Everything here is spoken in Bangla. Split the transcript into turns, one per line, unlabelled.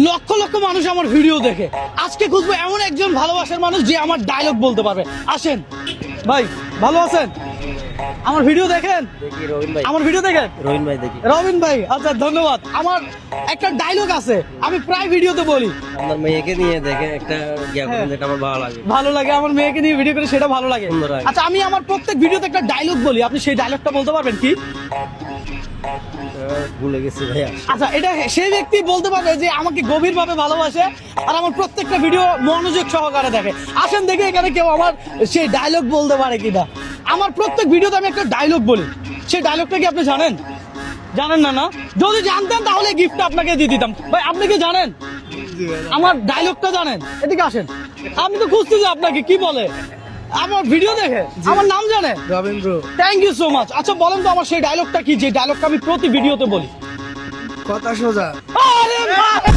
লক্ষ লক্ষ মানুষ আমার ভিডিও দেখে। আজকে খুঁজবো এমন একজন ভালোবাসার মানুষ যে আমার ডায়লগ বলতে পারবে। আসেন ভাই, ভালো আছেন? আমার ভিডিও দেখেন?
দেখি রবিন ভাই।
আমার ভিডিও দেখেন?
রবিন ভাই দেখি।
রবিন ভাই, আচ্ছা ধন্যবাদ। আমার একটা ডায়লগ আছে, আমি প্রায় ভিডিওতে বলি।
আপনার মেয়েকে নিয়ে দেখে একটা গিয়া
হ্যাঁ।
করুন, যেটা আমার ভালো লাগে।
ভালো লাগে, আমার মেয়েকে নিয়ে ভিডিও করে সেটা ভালো লাগে।
সুন্দর লাগে।
আচ্ছা, আমি আমার প্রত্যেক ভিডিওতে একটা ডায়লগ বলি, আপনি সেই ডায়লগটা বলতে পারবেন কি?
ভুলে গেছি ভাইয়া।
আচ্ছা, এটা সেই ব্যক্তি বলতে পারবে যে আমাকে গভীরভাবে ভালোবাসে আর আমার প্রত্যেকটা ভিডিও মনোযোগ সহকারে দেখে। আসেন দেখে এখানে কেউ আমার সেই ডায়লগ বলতে পারে কিনা। আমার প্রত্যেক ভিডিওতে আমি একটা ডায়লগ বলি, সেই ডায়লগটা কি আপনি জানেন? জানেন না? না, যদি জানতেন তাহলে গিফটটা আপনাকে দিয়ে দিতাম। ভাই, আপনি কি জানেন আমার ডায়লগটা? জানেন? এদিকে আসেন, আমি তো খুঁজতেছি আপনাকে। কি বলে আমার ভিডিও দেখে? আমার নাম জানে?
Robin bro.
Thank you so much. আচ্ছা বলেন তো আমার সেই ডায়লগটা কি, যে ডায়লগটা আমি প্রতি ভিডিওতে বলি?
কথা সোজা।
আরে ভাই!